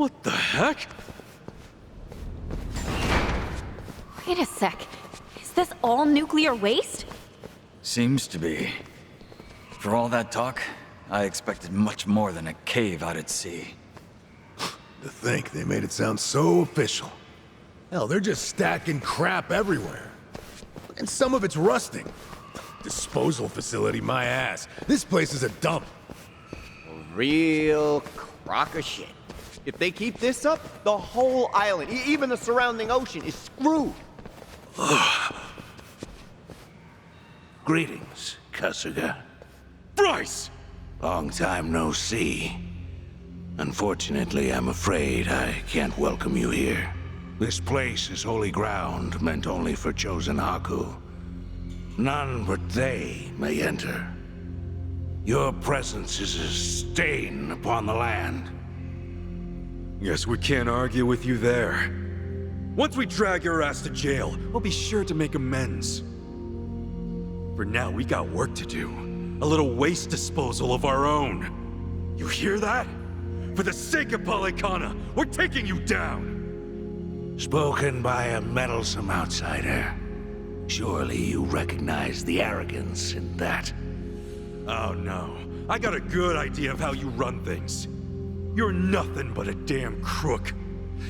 What the heck? Wait a sec. Is this all nuclear waste? Seems to be. For all that talk, I expected much more than a cave out at sea. To think they made it sound so official. Hell, they're just stacking crap everywhere. And some of it's rusting. Disposal facility, my ass. This place is a dump. A real crock of shit. If they keep this up, the whole island, even the surrounding ocean, is screwed. Greetings, Kasuga. Bryce! Long time no see. Unfortunately, I'm afraid I can't welcome you here. This place is holy ground meant only for chosen Haku. None but they may enter. Your presence is a stain upon the land. Guess we can't argue with you there. Once we drag your ass to jail, we'll be sure to make amends. For now, we got work to do. A little waste disposal of our own. You hear that? For the sake of Polycana, we're taking you down! Spoken by a meddlesome outsider. Surely you recognize the arrogance in that. Oh no, I got a good idea of how you run things. You're nothing but a damn crook.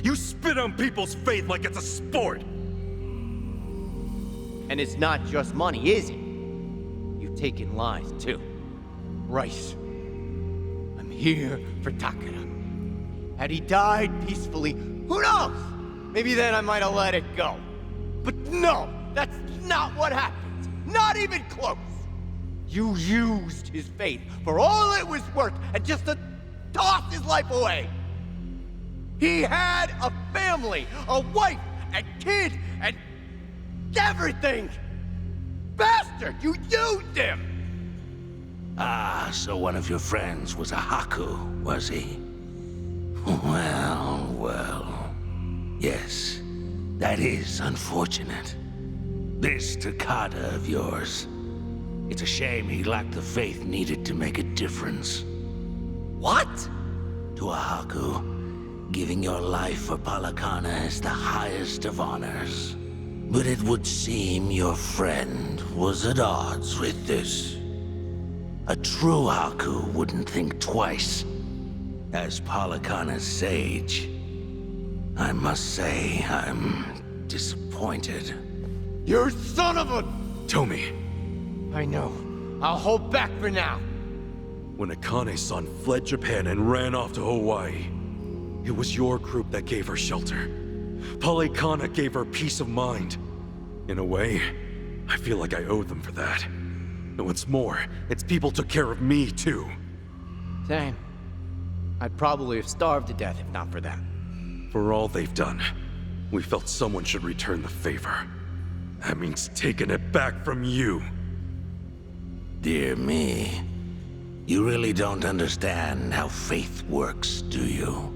You spit on people's faith like it's a sport! And it's not just money, is it? You've taken lies, too. Bryce, I'm here for Takara. Had he died peacefully, who knows? Maybe then I might have let it go. But no, that's not what happened. Not even close. You used his faith for all it was worth and just to toss his life away. He had a family, a wife, and kid, and everything! Bastard, you used him! Ah, so one of your friends was a Haku, was he? Well, well. Yes, that is unfortunate. This Takada of yours. It's a shame he lacked the faith needed to make a difference. What? To a Haku, giving your life for Polycana is the highest of honors. But it would seem your friend was at odds with this. A true Haku wouldn't think twice. As Polycana's sage, I must say I'm disappointed. You son of a... Tomi, I know. I'll hold back for now. when Akane's son fled Japan and ran off to Hawaii, it was your group that gave her shelter. Polycana gave her peace of mind. In a way, I feel like I owe them for that. And what's more, its people took care of me, too. Same. I'd probably have starved to death if not for that. For all they've done, we felt someone should return the favor. That means taking it back from you. Dear me, you really don't understand how faith works, do you?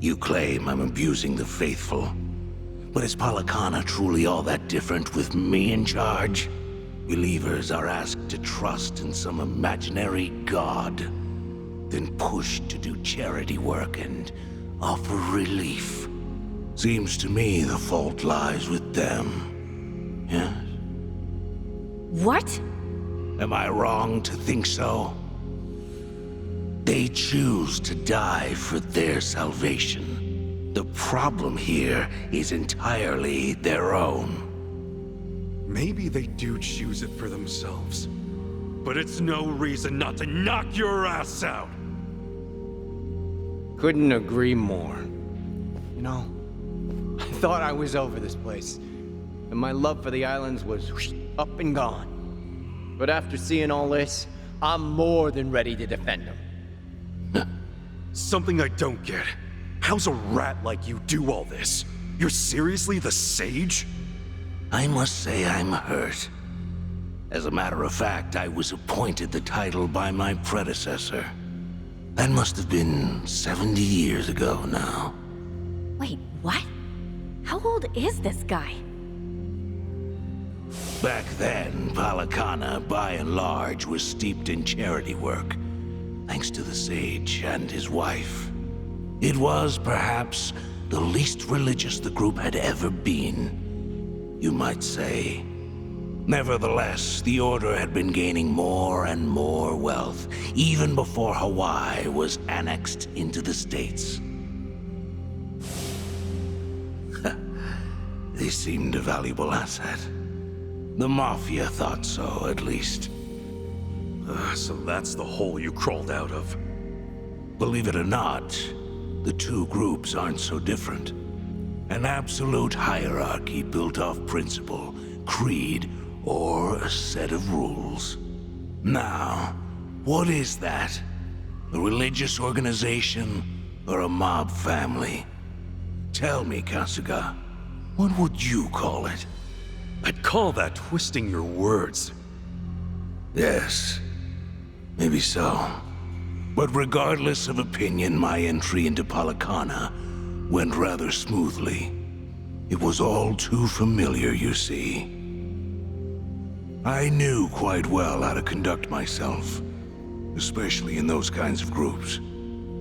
You claim I'm abusing the faithful, but is Polycana truly all that different with me in charge? Believers are asked to trust in some imaginary god, then pushed to do charity work and offer relief. Seems to me the fault lies with them. Yes? What? Am I wrong to think so? They choose to die for their salvation. The problem here is entirely their own. Maybe they do choose it for themselves. But it's no reason not to knock your ass out! Couldn't agree more. You know, I thought I was over this place, and my love for the islands was up and gone. But after seeing all this, I'm more than ready to defend them. Something I don't get. How's a rat like you do all this? You're seriously the sage? I must say I'm hurt. As a matter of fact, I was appointed the title by my predecessor. That must have been 70 years ago now. Wait, what? How old is this guy? Back then, Polycana, by and large, was steeped in charity work, thanks to the sage and his wife. It was perhaps the least religious the group had ever been, you might say. Nevertheless, the Order had been gaining more and more wealth, even before Hawaii was annexed into the States. They seemed a valuable asset. The Mafia thought so, at least. So that's the hole you crawled out of. Believe it or not, the two groups aren't so different. An absolute hierarchy built off principle, creed, or a set of rules. Now, what is that? A religious organization or a mob family? Tell me, Kasuga, what would you call it? I'd call that twisting your words. Yes, maybe so. But regardless of opinion, my entry into Polycana went rather smoothly. It was all too familiar, you see. I knew quite well how to conduct myself, especially in those kinds of groups.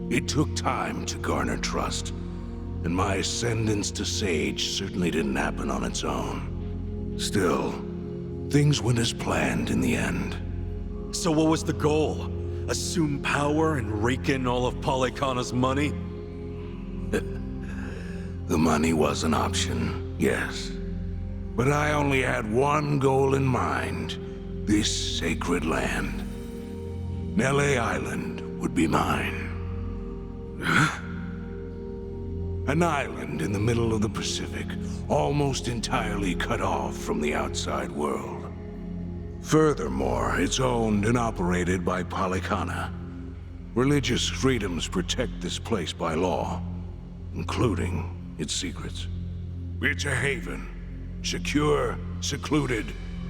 It took time to garner trust, and my ascendance to Sage certainly didn't happen on its own. Still, things went as planned in the end. So what was the goal? Assume power and rake in all of Polycana's money? The money was an option, yes. But I only had one goal in mind. This sacred land. Nele Island would be mine. An island in the middle of the Pacific, almost entirely cut off from the outside world. Furthermore, it's owned and operated by Polycana. Religious freedoms protect this place by law, including its secrets. It's a haven. Secure, secluded,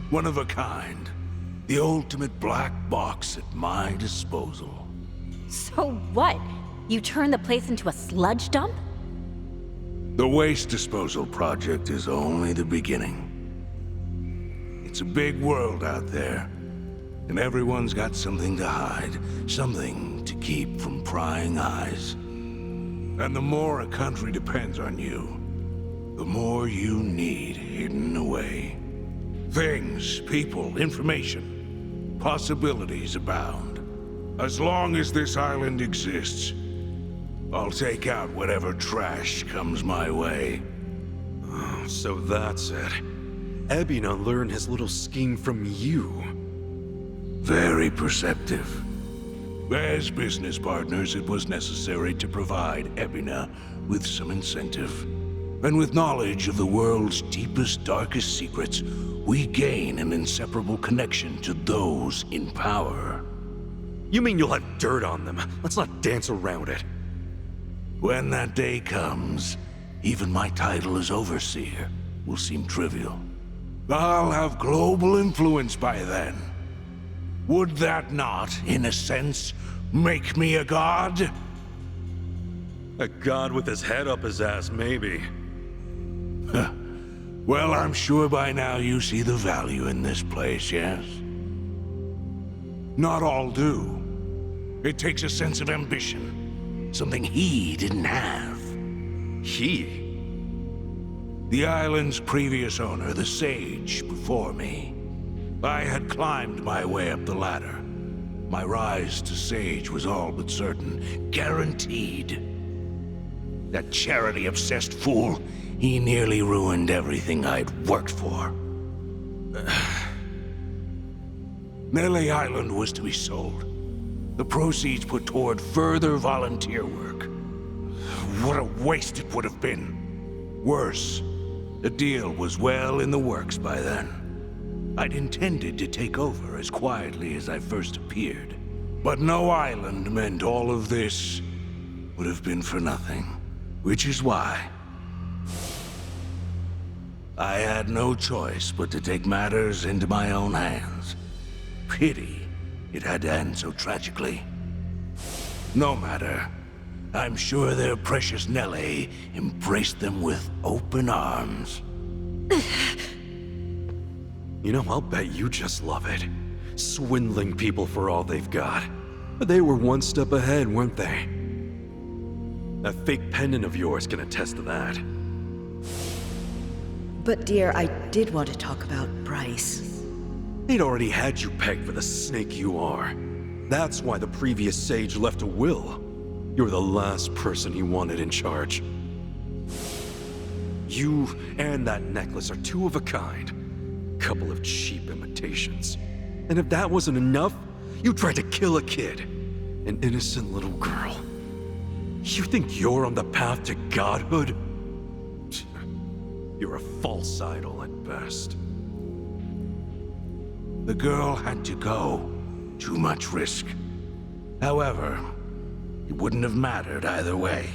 one of a kind. The ultimate black box at my disposal. So what? You turned the place into a sludge dump? The waste disposal project is only the beginning. It's a big world out there, and everyone's got something to hide, something to keep from prying eyes. And the more a country depends on you, the more you need hidden away. Things, people, information, possibilities abound. As long as this island exists, I'll take out whatever trash comes my way. Oh, so that's it. Ebina learned his little scheme from you. Very perceptive. As business partners, it was necessary to provide Ebina with some incentive. And with knowledge of the world's deepest, darkest secrets, we gain an inseparable connection to those in power. You mean you'll have dirt on them? Let's not dance around it. When that day comes, even my title as Overseer will seem trivial. I'll have global influence by then. Would that not, in a sense, make me a god? A god with his head up his ass, maybe. Well, I'm sure by now you see the value in this place, yes? Not all do. It takes a sense of ambition, something he didn't have. He? The island's previous owner, the Sage, before me. I had climbed my way up the ladder. My rise to Sage was all but certain, guaranteed. That charity-obsessed fool, he nearly ruined everything I'd worked for. Nele Island was to be sold. The proceeds put toward further volunteer work. What a waste it would have been. Worse, the deal was well in the works by then. I'd intended to take over as quietly as I first appeared. But no island meant all of this would have been for nothing. Which is why I had no choice but to take matters into my own hands. Pity it had to end so tragically. No matter. I'm sure their precious Nelly embraced them with open arms. You know, I'll bet you just love it. Swindling people for all they've got. But they were one step ahead, weren't they? That fake pendant of yours can attest to that. But dear, I did want to talk about Bryce. They'd already had you pegged for the snake you are. That's why the previous sage left a will. You were the last person he wanted in charge. You and that necklace are two of a kind. Couple of cheap imitations. And if that wasn't enough, you tried to kill a kid. An innocent little girl. You think you're on the path to godhood? You're a false idol at best. The girl had to go. Too much risk. However, it wouldn't have mattered either way.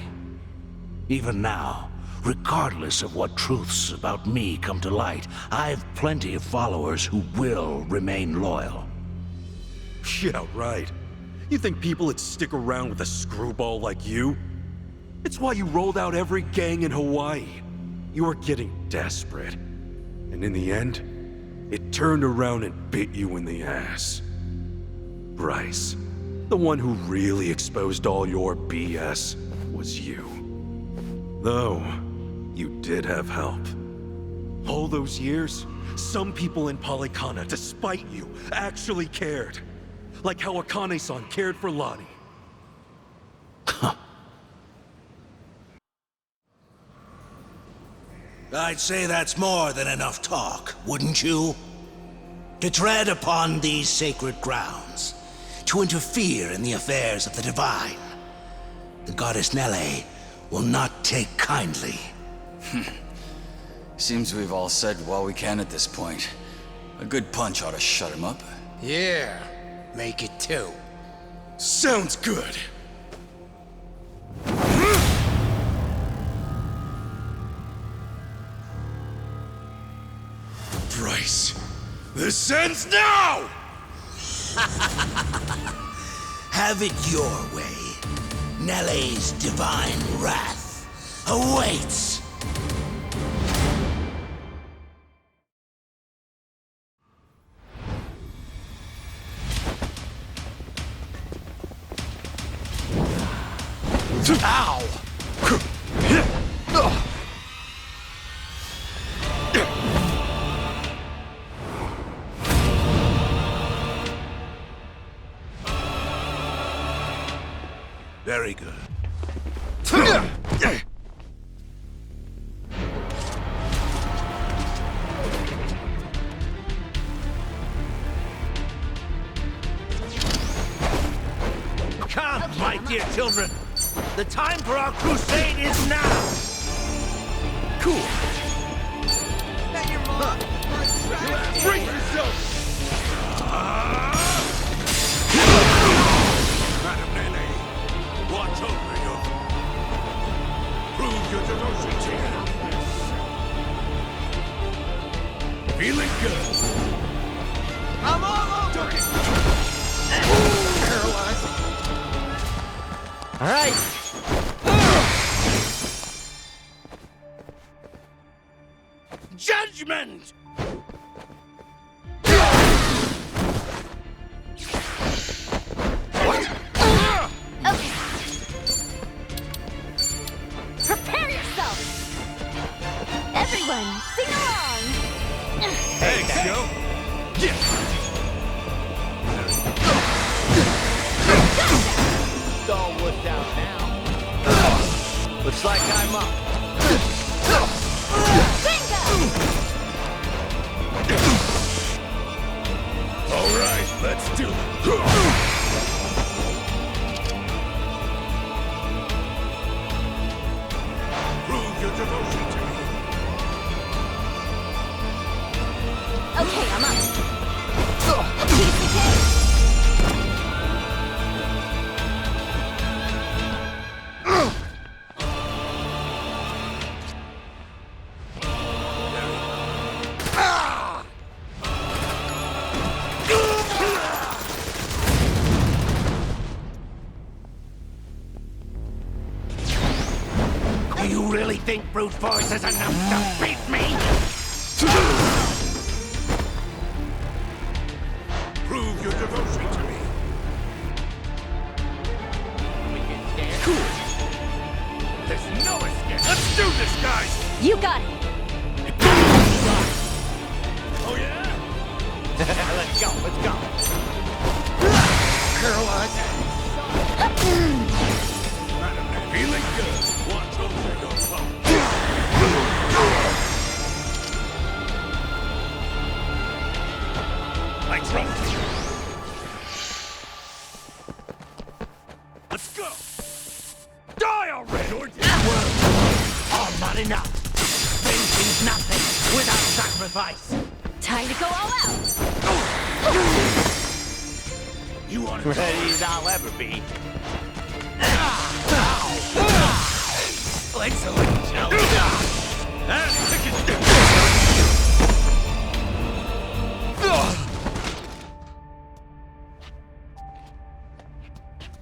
Even now, regardless of what truths about me come to light, I've plenty of followers who will remain loyal. Yeah, right. You think people would stick around with a screwball like you? It's why you rolled out every gang in Hawaii. You were getting desperate. And in the end, it turned around and bit you in the ass. Bryce, the one who really exposed all your BS, was you. Though, you did have help. All those years, some people in Polycana, despite you, actually cared. Like how Akane-san cared for Lottie. I'd say that's more than enough talk, wouldn't you? To tread upon these sacred grounds, to interfere in the affairs of the divine. The goddess Nele will not take kindly. Seems we've all said what we can at this point. A good punch ought to shut him up. Yeah, make it two. Sounds good. Bryce, this ends now! Have it your way. Nele's divine wrath awaits. Ow! Very good. Come, my dear children. The time for our crusade is now. Cool. Let your mom. Brace yourself! Madam Nele, watch over your... Prove your devotion to him. Feeling good. I'm all over it. Paralyzed. All right. Judgment! Okay. Prepare yourself! Everyone, sing along! Thanks, yo. It's all worked out now. Looks like I'm up. Bingo! All right, let's do it. Prove your devotion to me. Okay, I'm up. A piece of cake! Do you really think brute force is enough to beat me? Prove your devotion to me. We can stand. Cool. Feeling good. Watch over your phone. I trust you. Let's go. Die already, or All not enough. Facing's nothing without sacrifice. Time to go all out. you want to Ready as I'll ever be. Excellent joke.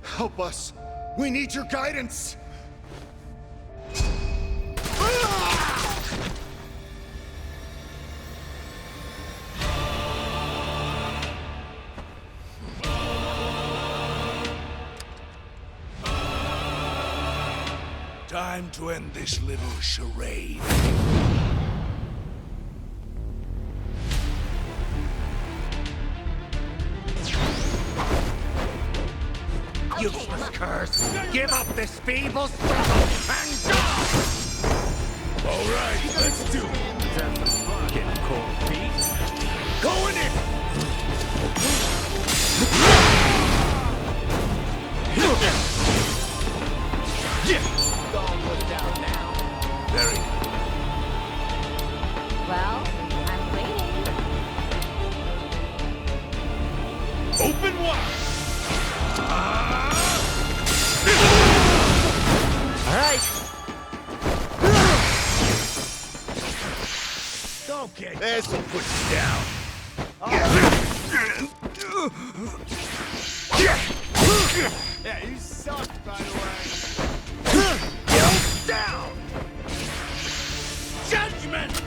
Help us. We need your guidance. Time to end this little charade. Useless curse. Give up this feeble struggle and die! All right, let's do it. Getting cold feet. Going in. Gauntlet down now. Very good. Well, I'm waiting. Open wide. All right. Okay, this will put you down. Yeah, you suck, by the way. Down. Judgment.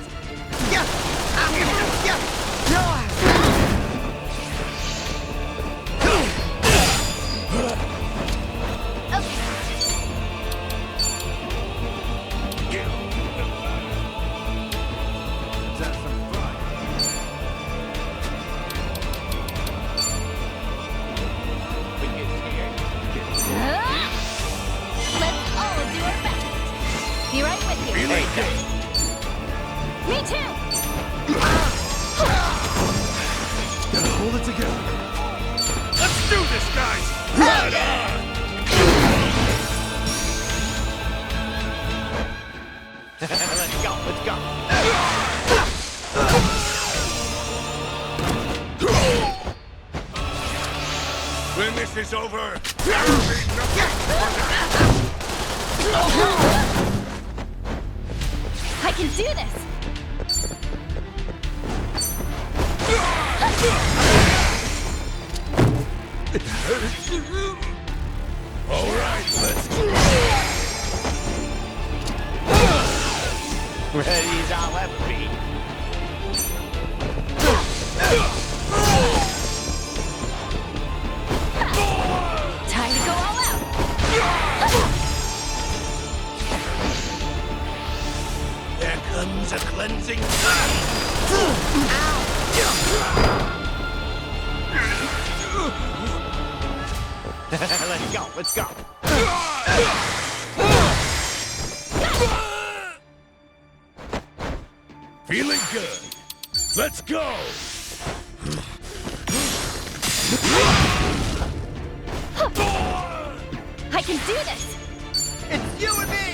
Let's all do our best. Be right with you. Me too. Gotta hold it together. Let's do this, guys. Right on. Let's go, let's go. When this is over, there will be nothing I can do this. All right, let's go. Ready as I'll ever be. Time to go all out. There comes a cleansing Let's go, let's go. Feeling good. Let's go. I can do this. It's you and me!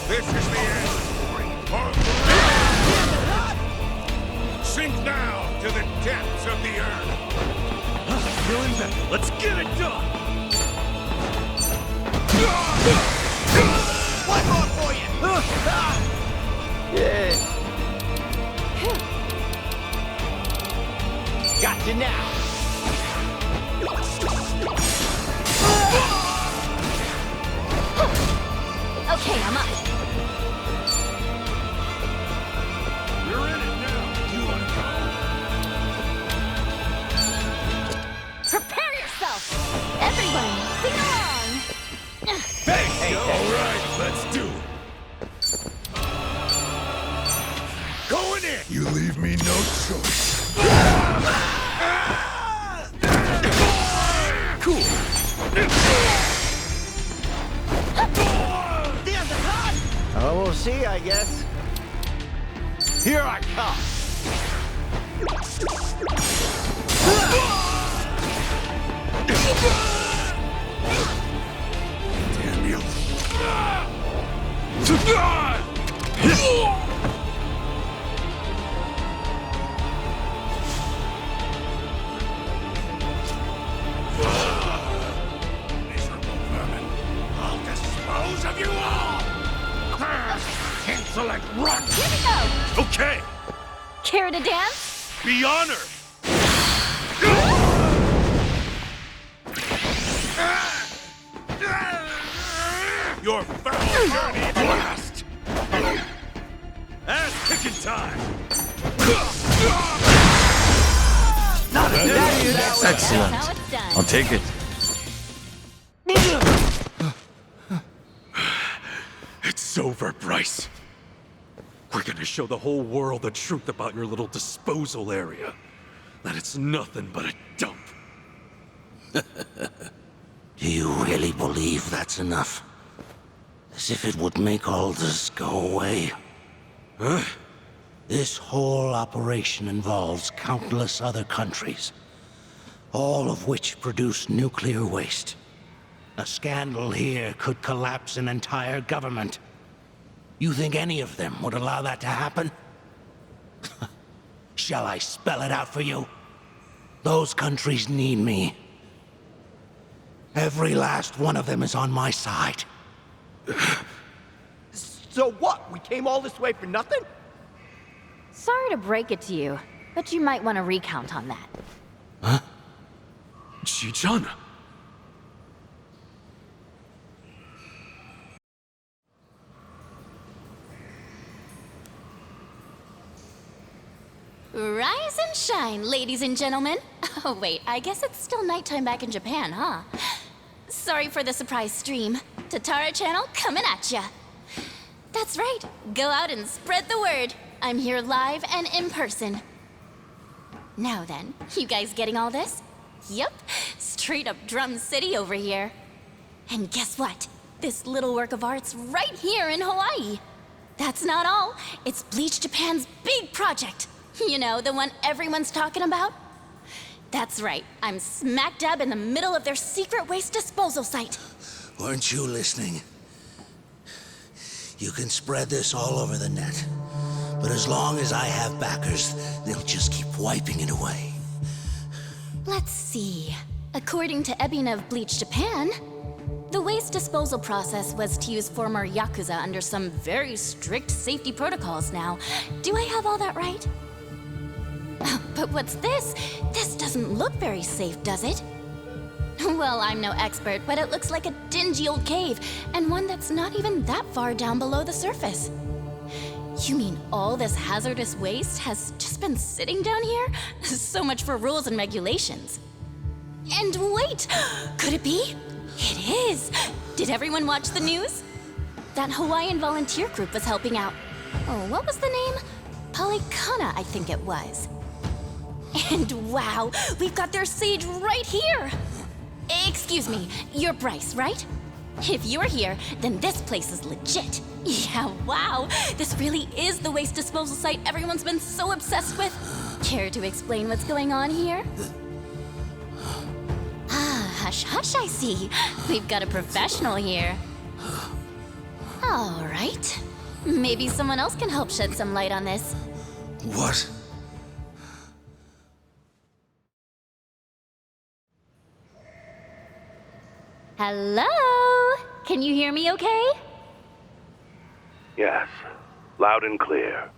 This is the end. Sink down to the depths of the earth. Feeling better. Let's get it done. One more for you! Yeah. Got you now! Okay, I'm up. You're in it now. You want to go? Prepare yourself. Everyone, sing along. Hey, all right, let's do it. Going in. You leave me no choice. Well, we'll see, I guess. Here I come! Damn you. Miserable vermin. I'll dispose of you all! Insolent runt! Here we go! Okay, Care to dance? be honored! Your foul journey at last! Ass kicking time! Excellent. That's how it's done. I'll take it. It's over, Bryce. We're gonna show the whole world the truth about your little disposal area. That it's nothing but a dump. Do you really believe that's enough? As if it would make all this go away? Huh? This whole operation involves countless other countries, all of which produce nuclear waste. A scandal here could collapse an entire government. You think any of them would allow that to happen? Shall I spell it out for you? Those countries need me. Every last one of them is on my side. So what? We came all this way for nothing? Sorry to break it to you, but you might want to recount on that. Chi-chan. Rise and shine, ladies and gentlemen. Oh wait, I guess it's still nighttime back in Japan, huh? Sorry for the surprise stream. Tatara channel coming at ya. That's right, go out and spread the word. I'm here live and in person. Now then, you guys getting all this? Yep, straight up Drum City over here. And guess what? This little work of art's right here in Hawaii. That's not all. It's Bleach Japan's big project. You know, the one everyone's talking about? That's right. I'm smack dab in the middle of their secret waste disposal site. Weren't you listening? You can spread this all over the net. But as long as I have backers, they'll just keep wiping it away. Let's see. According to Ebina of Bleach Japan, the waste disposal process was to use former Yakuza under some very strict safety protocols now. Do I have all that right? But what's this? This doesn't look very safe, does it? Well, I'm no expert, but it looks like a dingy old cave, and one that's not even that far down below the surface. You mean all this hazardous waste has just been sitting down here? So much for rules and regulations. And wait, could it be? It is! Did everyone watch the news? That Hawaiian volunteer group was helping out. Oh, what was the name? Polycana, I think it was. And wow, we've got their sage right here! Excuse me, you're Bryce, right? If you're here, then this place is legit. Yeah, wow, this really is the waste disposal site everyone's been so obsessed with. Care to explain what's going on here? Ah, hush hush, I see. We've got a professional here. All right. Maybe someone else can help shed some light on this. What? Hello? Can you hear me okay? Yes, loud and clear.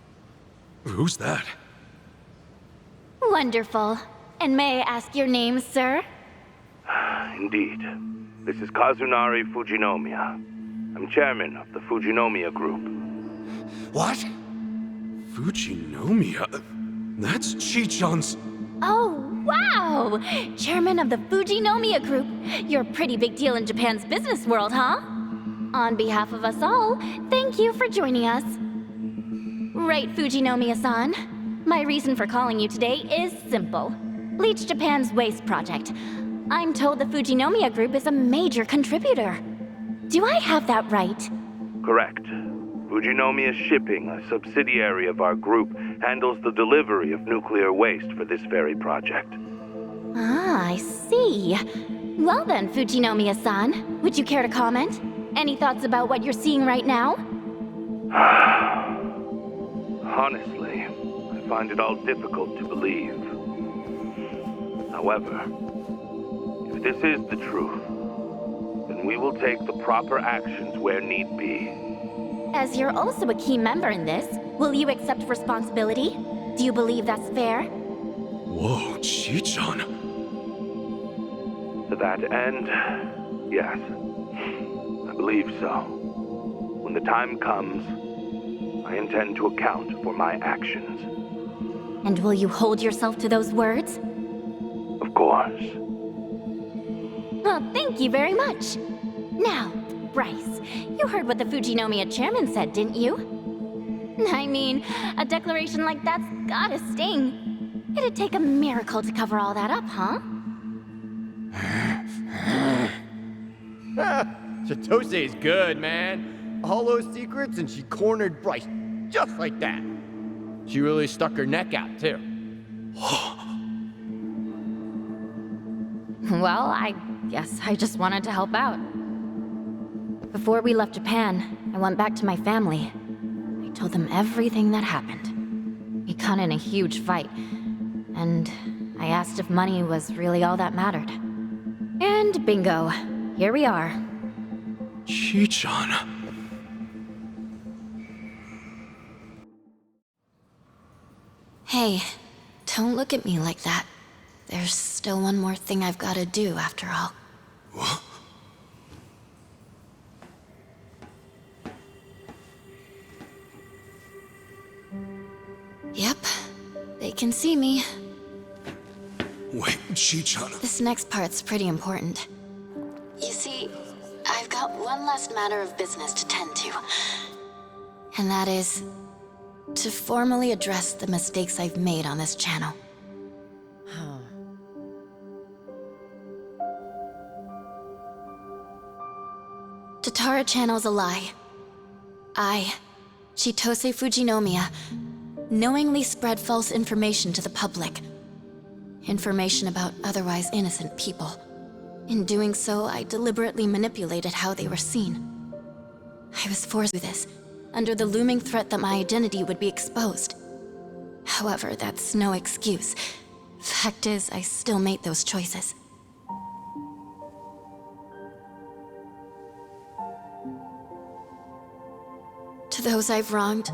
Who's that? Wonderful. And may I ask your name, sir? Indeed. This is Kazunari Fujinomiya. I'm chairman of the Fujinomiya Group. What? Fujinomiya? That's Chi-chan's... Oh, wow! Chairman of the Fujinomiya Group. You're a pretty big deal in Japan's business world, huh? On behalf of us all, thank you for joining us. Right, Fujinomiya-san. My reason for calling you today is simple. Bleach Japan's waste project. I'm told the Fujinomiya Group is a major contributor. Do I have that right? Correct. Fujinomiya Shipping, a subsidiary of our group, handles the delivery of nuclear waste for this very project. Ah, I see. Well then, Fujinomiya-san, would you care to comment? Any thoughts about what you're seeing right now? Honestly, I find it all difficult to believe. However, if this is the truth, then we will take the proper actions where need be. As you're also a key member in this, will you accept responsibility? Do you believe that's fair? Whoa, Chi-chan. To that end, yes. I believe so. When the time comes, I intend to account for my actions. And will you hold yourself to those words? Of course. Well, thank you very much. Now, Bryce, you heard what the Fujinomiya chairman said, didn't you? I mean, a declaration like that's gotta sting. It'd take a miracle to cover all that up, huh? Chitose is good, man. All those secrets, and she cornered Bryce just like that. She really stuck her neck out, too. Well, I guess I just wanted to help out. Before we left Japan, I went back to my family. I told them everything that happened. We got in a huge fight, and I asked if money was really all that mattered. And bingo, here we are. Chi-chan. Hey, don't look at me like that. There's still one more thing I've got to do, after all. What? Yep, they can see me. Wait, Chi-chan. This next part's pretty important. You see, I've got one last matter of business to tend to. And that is to formally address the mistakes I've made on this channel. Tatara Channel's a lie. I, Chitose Fujinomiya, knowingly spread false information to the public. Information about otherwise innocent people. In doing so, I deliberately manipulated how they were seen. I was forced to do this, under the looming threat that my identity would be exposed. However, that's no excuse. Fact is, I still made those choices. To those I've wronged,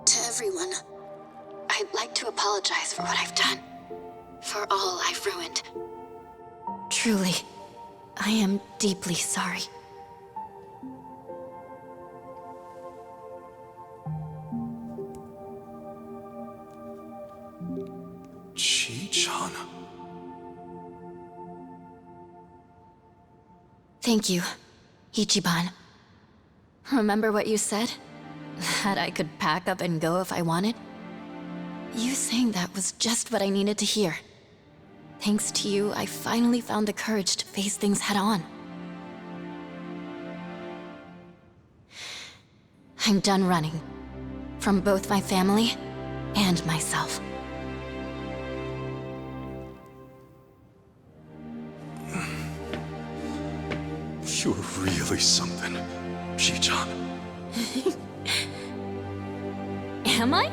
to everyone, I'd like to apologize for what I've done. For all I've ruined. Truly, I am deeply sorry. Chi-chan. Thank you, Ichiban. Remember what you said? That I could pack up and go if I wanted? You saying that was just what I needed to hear. Thanks to you, I finally found the courage to face things head on. I'm done running. From both my family and myself. You're really something, Chi-chan. Am I?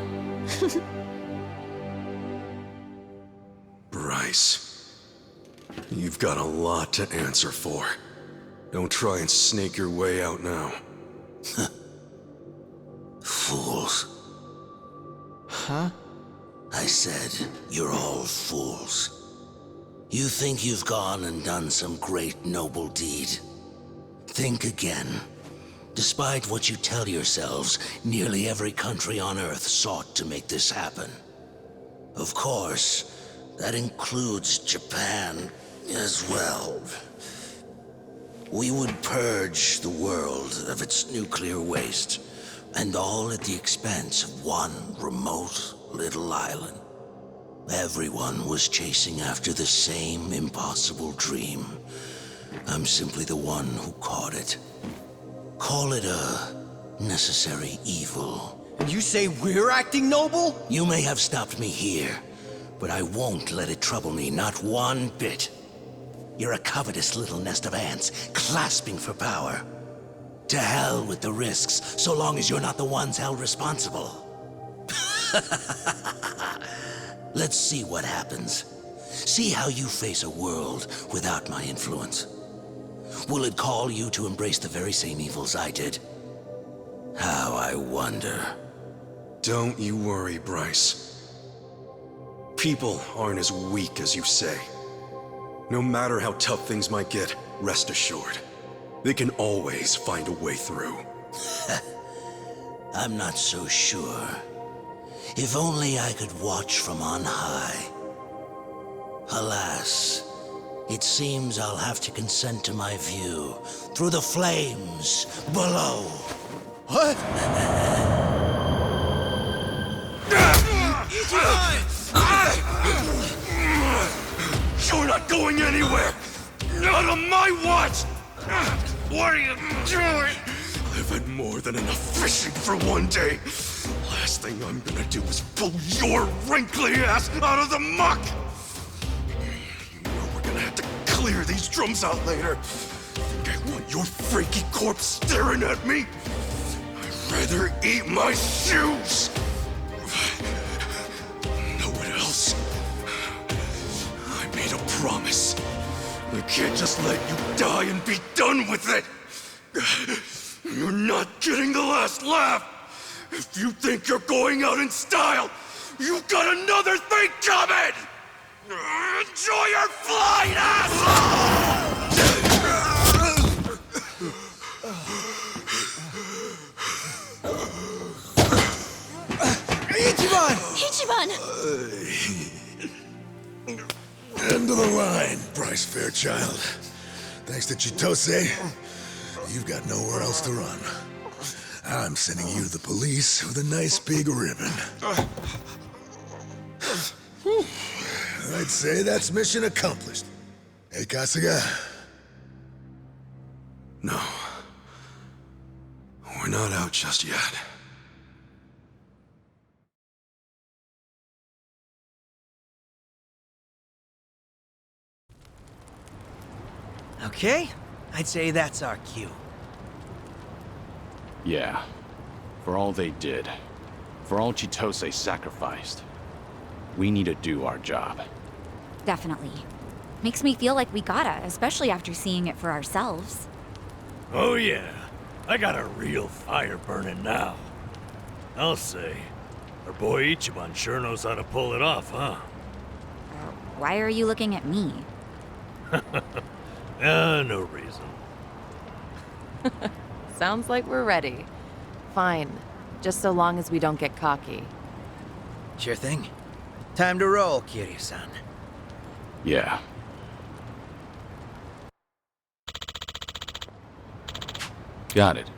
Bryce, you've got a lot to answer for. Don't try and snake your way out now. Fools. Huh? I said, you're all fools. You think you've gone and done some great noble deed. Think again. Despite what you tell yourselves, nearly every country on Earth sought to make this happen. Of course, that includes Japan as well. We would purge the world of its nuclear waste, and all at the expense of one remote little island. Everyone was chasing after the same impossible dream. I'm simply the one who caught it. Call it a necessary evil. And you say we're acting noble? You may have stopped me here, but I won't let it trouble me, not one bit. You're a covetous little nest of ants, clasping for power. To hell with the risks, so long as you're not the ones held responsible. Let's see what happens. See how you face a world without my influence. Will it call you to embrace the very same evils I did? How I wonder. Don't you worry, Bryce. People aren't as weak as you say. No matter how tough things might get, rest assured, they can always find a way through. I'm not so sure. If only I could watch from on high. Alas, it seems I'll have to consent to my view through the flames below. What? You're not going anywhere! Not on my watch! What are you doing? I've had more than enough fishing for one day. Last thing I'm gonna do is pull your wrinkly ass out of the muck! You know we're gonna have to clear these drums out later. Think I want your freaky corpse staring at me? I'd rather eat my shoes! Know what else? I made a promise. I can't just let you die and be done with it! You're not getting the last laugh! If you think you're going out in style, you've got another thing coming! Enjoy your flight, asshole! Ichiban! Ichiban! End of the line, Bryce Fairchild. Thanks to Chitose, you've got nowhere else to run. I'm sending you to the police with a nice big ribbon. I'd say that's mission accomplished. Hey, Kasuga. No. We're not out just yet. Okay, I'd say that's our cue. Yeah. For all they did. For all Chitose sacrificed. We need to do our job. Definitely. Makes me feel like we gotta, especially after seeing it for ourselves. Oh yeah, I got a real fire burning now. I'll say, our boy Ichiban sure knows how to pull it off, huh? Why are you looking at me? No reason. Sounds like we're ready. Fine, just so long as we don't get cocky. Sure thing. Time to roll, Kiryu-san. Yeah. Got it.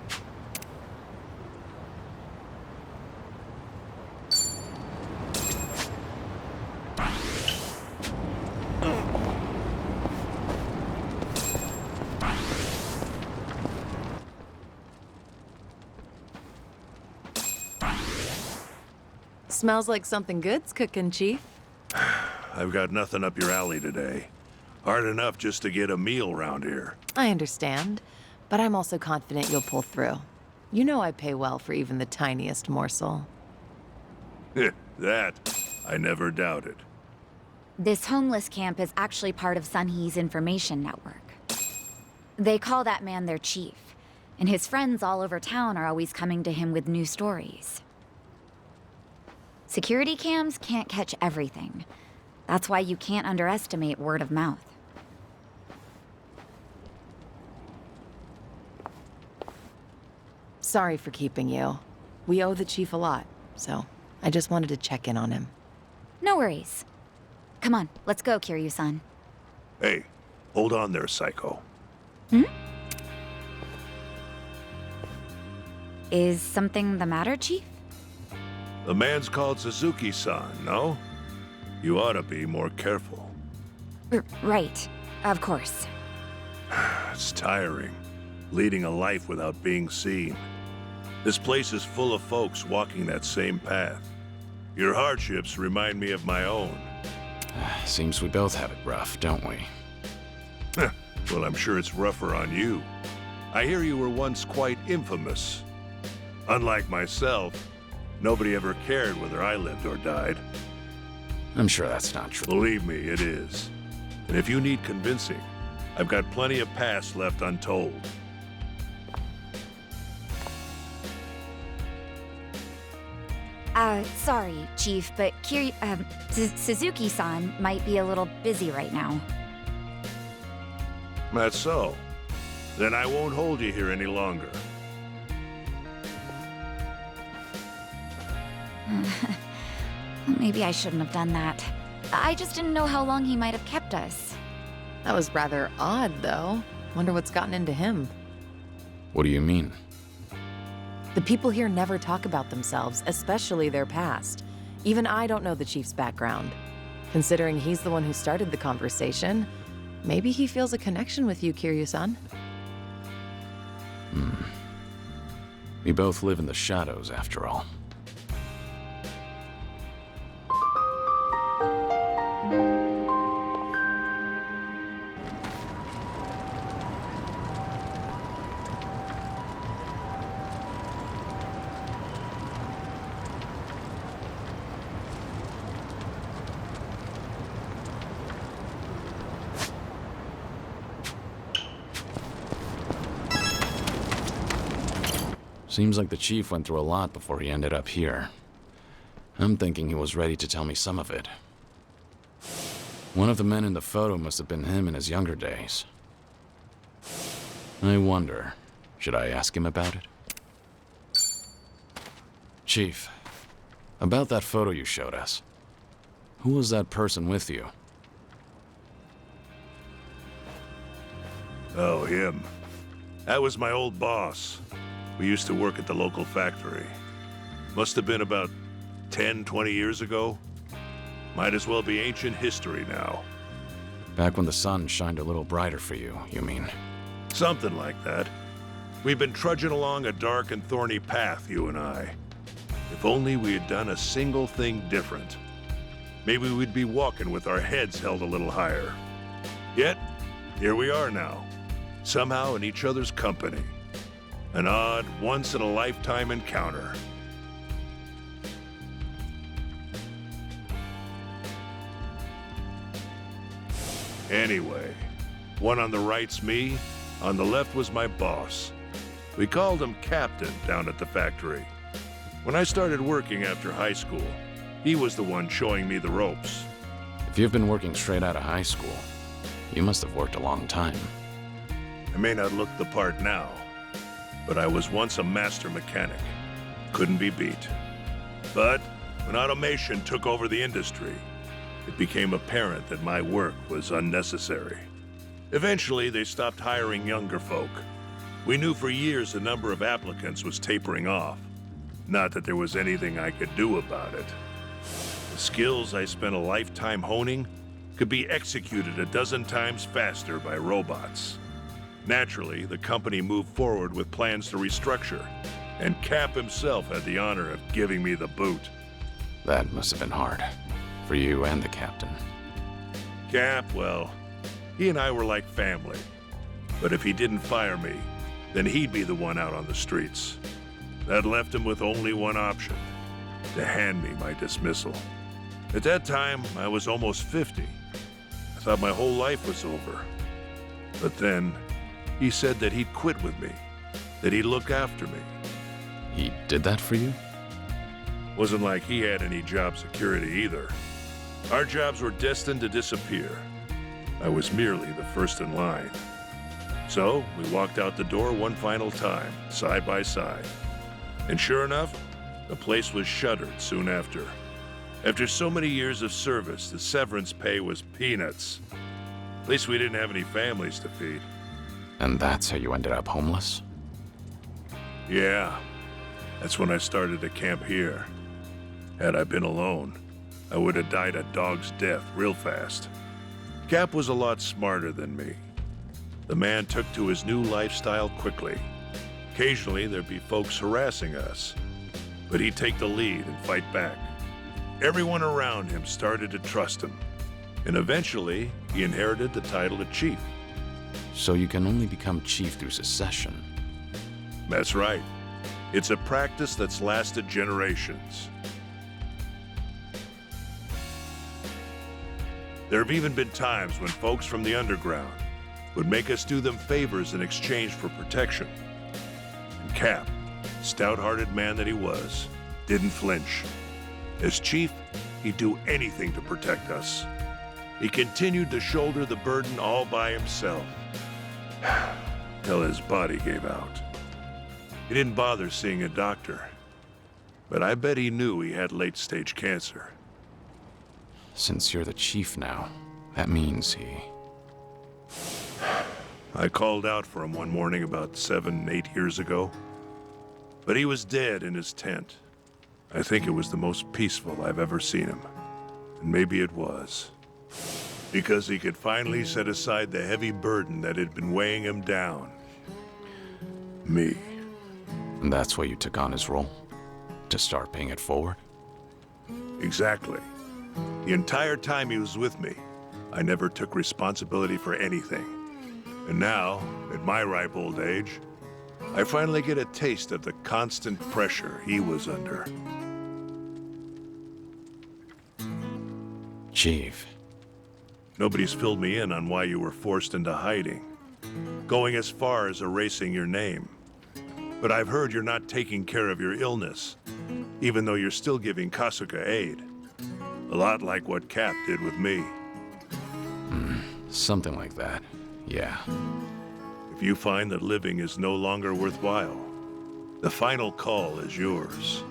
Smells like something good's cooking, Chief. I've got nothing up your alley today. Hard enough just to get a meal round here. I understand, but I'm also confident you'll pull through. You know I pay well for even the tiniest morsel. That, I never doubted. This homeless camp is actually part of Sunhee's information network. They call that man their chief, and his friends all over town are always coming to him with new stories. Security cams can't catch everything. That's why you can't underestimate word of mouth. Sorry for keeping you. We owe the chief a lot, so I just wanted to check in on him. No worries. Come on, let's go, Kiryu-san. Hey, hold on there, Psycho. Is something the matter, Chief? The man's called Suzuki-san, no? You ought to be more careful. Right, of course. It's tiring, leading a life without being seen. This place is full of folks walking that same path. Your hardships remind me of my own. Seems we both have it rough, don't we? Well, I'm sure it's rougher on you. I hear you were once quite infamous. Unlike myself, nobody ever cared whether I lived or died. I'm sure that's not true. Believe me, it is. And if you need convincing, I've got plenty of past left untold. Sorry, Chief, but Suzuki-san might be a little busy right now. That's so. Then I won't hold you here any longer. Maybe I shouldn't have done that. I just didn't know how long he might have kept us. That was rather odd, though. Wonder what's gotten into him. What do you mean? The people here never talk about themselves, especially their past. Even I don't know the Chief's background. Considering he's the one who started the conversation, maybe he feels a connection with you, Kiryu-san. We both live in the shadows, after all. Seems like the chief went through a lot before he ended up here. I'm thinking he was ready to tell me some of it. One of the men in the photo must have been him in his younger days. I wonder, should I ask him about it? Chief, about that photo you showed us. Who was that person with you? Oh, him. That was my old boss. We used to work at the local factory. Must have been about 10, 20 years ago. Might as well be ancient history now. Back when the sun shined a little brighter for you, you mean? Something like that. We've been trudging along a dark and thorny path, you and I. If only we had done a single thing different. Maybe we'd be walking with our heads held a little higher. Yet, here we are now, somehow in each other's company. An odd, once-in-a-lifetime encounter. Anyway, one on the right's me, on the left was my boss. We called him Captain down at the factory. When I started working after high school, he was the one showing me the ropes. If you've been working straight out of high school, you must have worked a long time. I may not look the part now, but I was once a master mechanic. Couldn't be beat. But when automation took over the industry, it became apparent that my work was unnecessary. Eventually, they stopped hiring younger folk. We knew for years the number of applicants was tapering off. Not that there was anything I could do about it. The skills I spent a lifetime honing could be executed a dozen times faster by robots. Naturally, the company moved forward with plans to restructure, and Cap himself had the honor of giving me the boot. That must have been hard, for you and the captain. Cap, well, he and I were like family. But if he didn't fire me, then he'd be the one out on the streets. That left him with only one option, to hand me my dismissal. At that time, I was almost 50. I thought my whole life was over. But then, he said that he'd quit with me, that he'd look after me. He did that for you? Wasn't like he had any job security either. Our jobs were destined to disappear. I was merely the first in line. So, we walked out the door one final time, side by side. And sure enough, the place was shuttered soon after. After so many years of service, the severance pay was peanuts. At least we didn't have any families to feed. And that's how you ended up homeless? Yeah. That's when I started to camp here. Had I been alone, I would have died a dog's death real fast. Cap was a lot smarter than me. The man took to his new lifestyle quickly. Occasionally, there'd be folks harassing us, but he'd take the lead and fight back. Everyone around him started to trust him, and eventually, he inherited the title of chief. So you can only become chief through succession. That's right. It's a practice that's lasted generations. There have even been times when folks from the underground would make us do them favors in exchange for protection. And Cap, stout-hearted man that he was, didn't flinch. As chief, he'd do anything to protect us. He continued to shoulder the burden all by himself, till his body gave out. He didn't bother seeing a doctor, but I bet he knew he had late-stage cancer. Since you're the chief now, that means he... I called out for him one morning about 7, 8 years ago, but he was dead in his tent. I think it was the most peaceful I've ever seen him, and maybe it was. Because he could finally set aside the heavy burden that had been weighing him down. Me. And that's why you took on his role? To start paying it forward? Exactly. The entire time he was with me, I never took responsibility for anything. And now, at my ripe old age, I finally get a taste of the constant pressure he was under. Chief. Nobody's filled me in on why you were forced into hiding, going as far as erasing your name. But I've heard you're not taking care of your illness, even though you're still giving Kasuga aid. A lot like what Cap did with me. Something like that, yeah. If you find that living is no longer worthwhile, the final call is yours.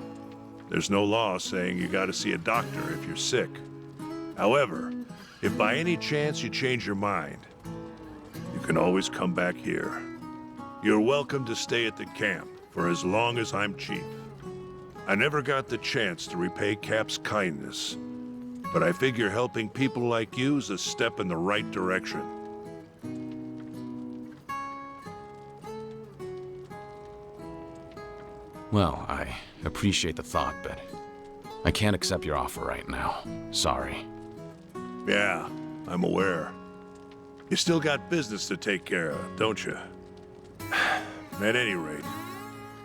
There's no law saying you gotta see a doctor if you're sick. However, if by any chance you change your mind, you can always come back here. You're welcome to stay at the camp for as long as I'm chief. I never got the chance to repay Cap's kindness, but I figure helping people like you is a step in the right direction. Well, I appreciate the thought, but I can't accept your offer right now. Sorry. Yeah, I'm aware. You still got business to take care of, don't you? At any rate,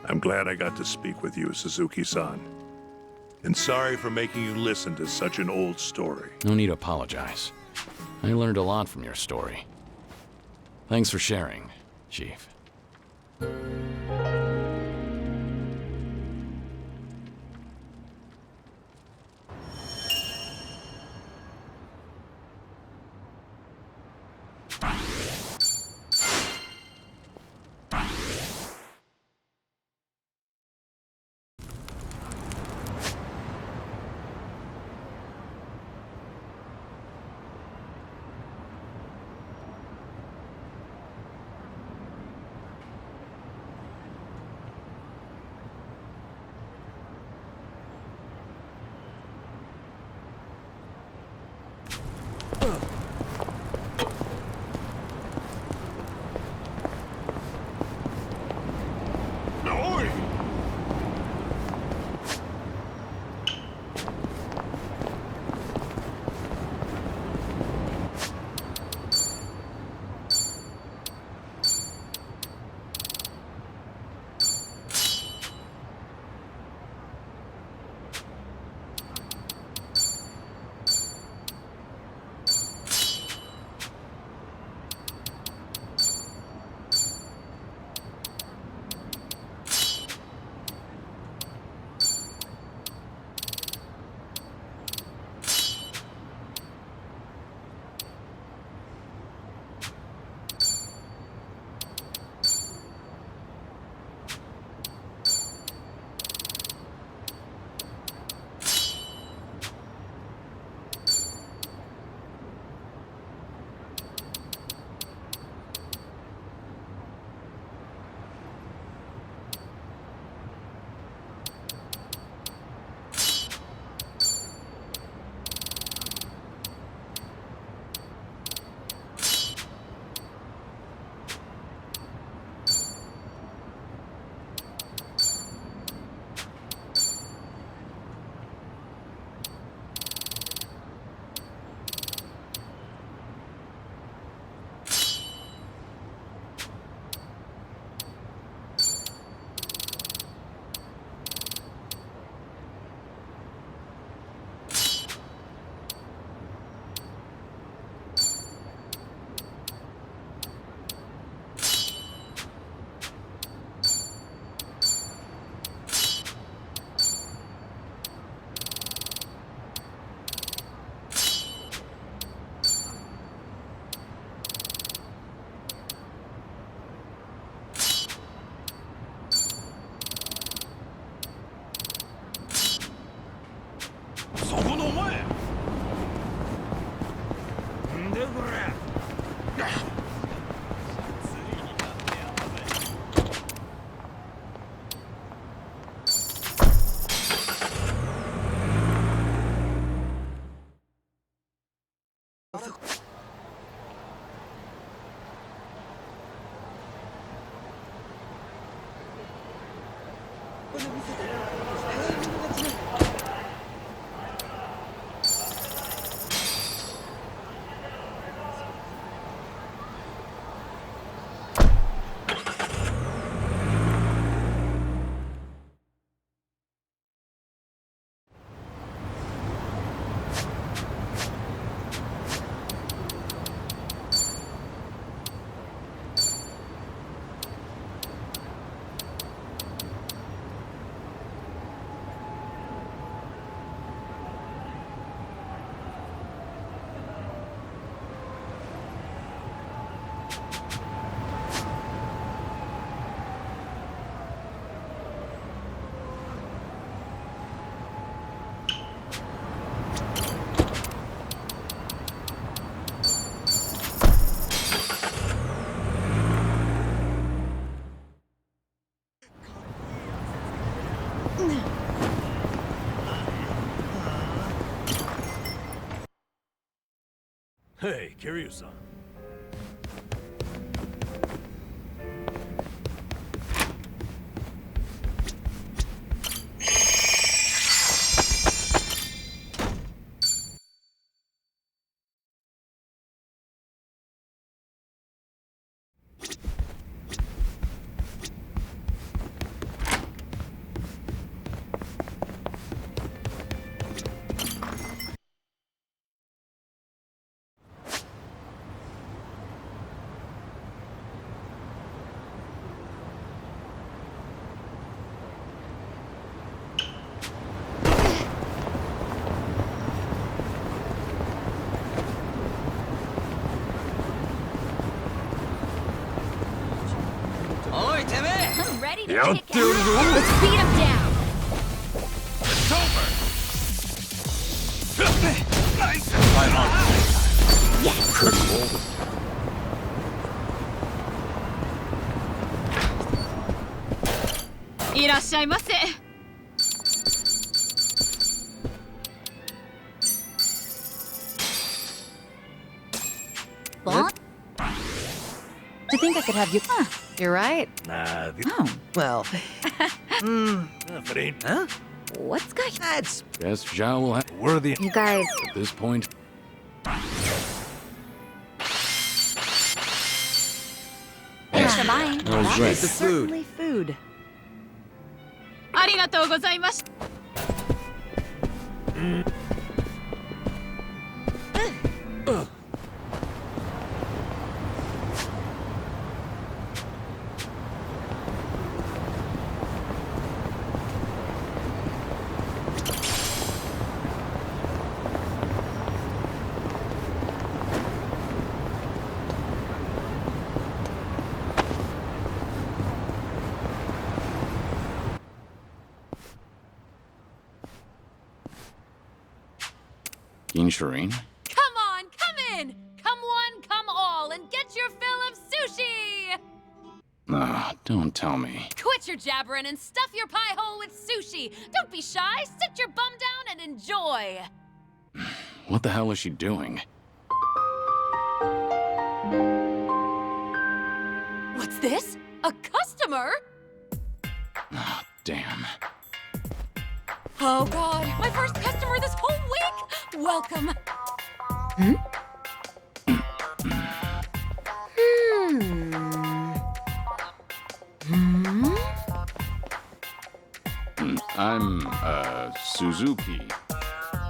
I'm glad I got to speak with you, Suzuki-san. And sorry for making you listen to such an old story. No need to apologize. I learned a lot from your story. Thanks for sharing, Chief. Hey, Kiryu-san. I'm ready to kick ass. Let's beat him down. It's over! Nice! Critical. What? Do you think I could have you? You're right. Nah, Oh, well. if it ain't... Huh? What's going on? That's Guess Zhao will have worthy. You guys, at this point. thanks for buying. That was That great. is certainly food. Shireen? Come on, come in! Come one, come all, and get your fill of sushi! Ah, don't tell me. Quit your jabbering and stuff your pie hole with sushi! Don't be shy, sit your bum down and enjoy! What the hell is she doing? What's this? A customer? Ah, damn. Oh god, my first customer this whole week! Welcome! I'm, Suzuki.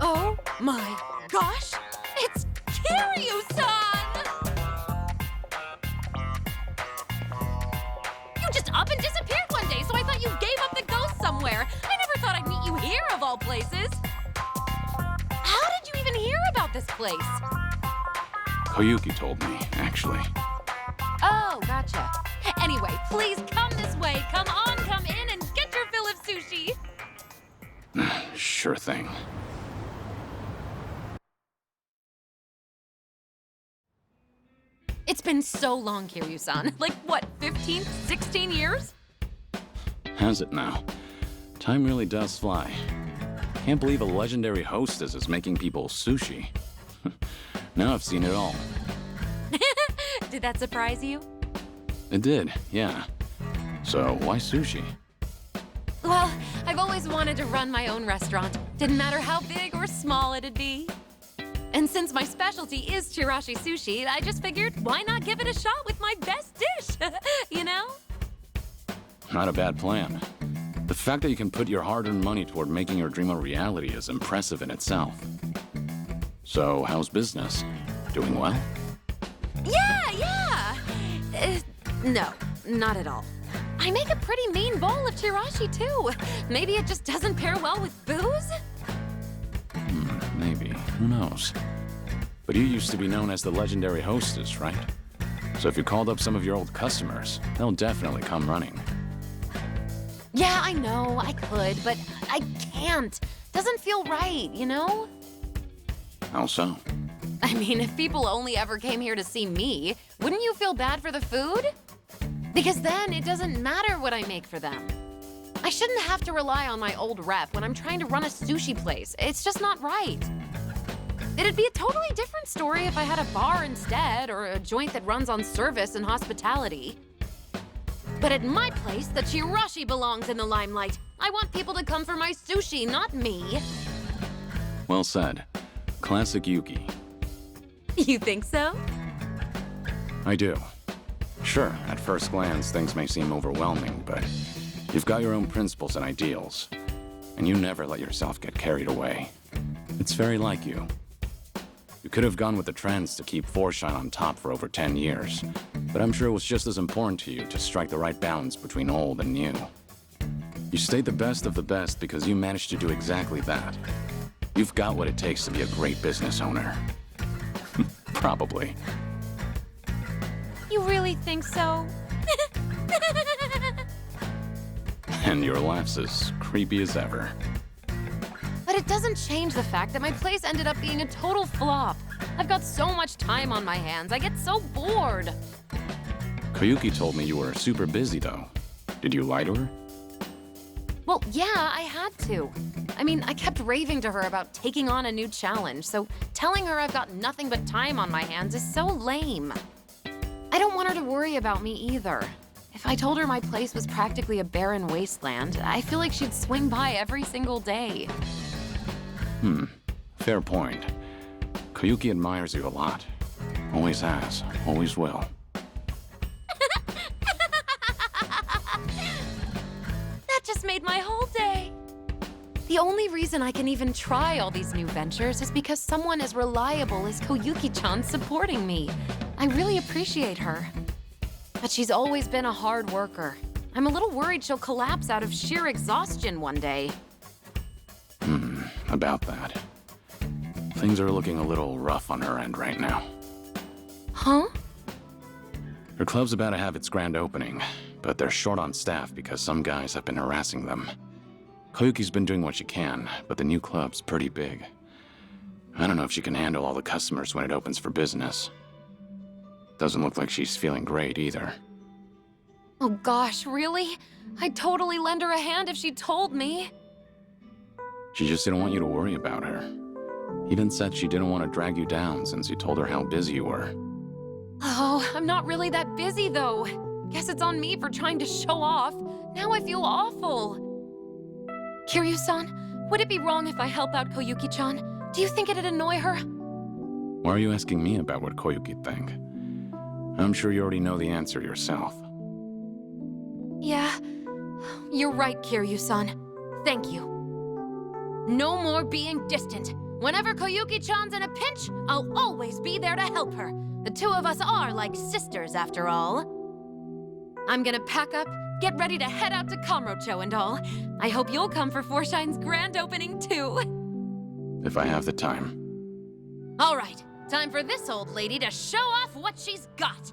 Oh my gosh! It's Kiryu-san! You just up and disappeared one day, so I thought you gave up the ghost somewhere. I never thought I'd meet you here, of all places. How did you even hear about this place? Koyuki told me, actually. Oh, gotcha. Anyway, please come this way. Come on, come in, and get your fill of sushi. Sure thing. It's been so long, Kiryu-san. Like, what, 15, 16 years? Has it now? Time really does fly. Can't believe a legendary hostess is making people sushi. Now I've seen it all. Did that surprise you? It did, yeah. So, why sushi? Well, I've always wanted to run my own restaurant. Didn't matter how big or small it'd be. And since my specialty is chirashi sushi, I just figured, why not give it a shot with my best dish? You know? Not a bad plan. The fact that you can put your hard-earned money toward making your dream a reality is impressive in itself. So, how's business? Doing well? Yeah! No, not at all. I make a pretty mean bowl of chirashi, too. Maybe it just doesn't pair well with booze? Maybe. Who knows? But you used to be known as the legendary hostess, right? So if you called up some of your old customers, they'll definitely come running. Yeah, I know, I could, but I can't. Doesn't feel right, you know? How so? I mean, if people only ever came here to see me, wouldn't you feel bad for the food? Because then it doesn't matter what I make for them. I shouldn't have to rely on my old rep when I'm trying to run a sushi place. It's just not right. It'd be a totally different story if I had a bar instead, or a joint that runs on service and hospitality. But at my place, the chirashi belongs in the limelight. I want people to come for my sushi, not me. Well said. Classic Yuki. You think so? I do. Sure, at first glance, things may seem overwhelming, but you've got your own principles and ideals, and you never let yourself get carried away. It's very like you. You could have gone with the trends to keep Forshine on top for over 10 years, but I'm sure it was just as important to you to strike the right balance between old and new. You stayed the best of the best because you managed to do exactly that. You've got what it takes to be a great business owner. Probably. You really think so? And your laugh's as creepy as ever. But it doesn't change the fact that my place ended up being a total flop. I've got so much time on my hands, I get so bored. Koyuki told me you were super busy, though. Did you lie to her? Well, yeah, I had to. I mean, I kept raving to her about taking on a new challenge, so telling her I've got nothing but time on my hands is so lame. I don't want her to worry about me either. If I told her my place was practically a barren wasteland, I feel like she'd swing by every single day. Fair point. Koyuki admires you a lot. Always has, always will. That just made my whole day. The only reason I can even try all these new ventures is because someone as reliable as Koyuki-chan's supporting me. I really appreciate her. But she's always been a hard worker. I'm a little worried she'll collapse out of sheer exhaustion one day. About that. Things are looking a little rough on her end right now. Huh? Her club's about to have its grand opening, but they're short on staff because some guys have been harassing them. Koyuki's been doing what she can, but the new club's pretty big. I don't know if she can handle all the customers when it opens for business. Doesn't look like she's feeling great either. Oh gosh, really? I'd totally lend her a hand if she told me. She just didn't want you to worry about her. Even said she didn't want to drag you down since you told her how busy you were. Oh, I'm not really that busy though. Guess it's on me for trying to show off. Now I feel awful. Kiryu-san, would it be wrong if I help out Koyuki-chan? Do you think it'd annoy her? Why are you asking me about what Koyuki'd think? I'm sure you already know the answer yourself. Yeah, you're right, Kiryu-san. Thank you. No more being distant. Whenever Koyuki-chan's in a pinch, I'll always be there to help her. The two of us are like sisters, after all. I'm gonna pack up, get ready to head out to Kamurocho and all. I hope you'll come for Forshine's grand opening, too. If I have the time. All right, time for this old lady to show off what she's got.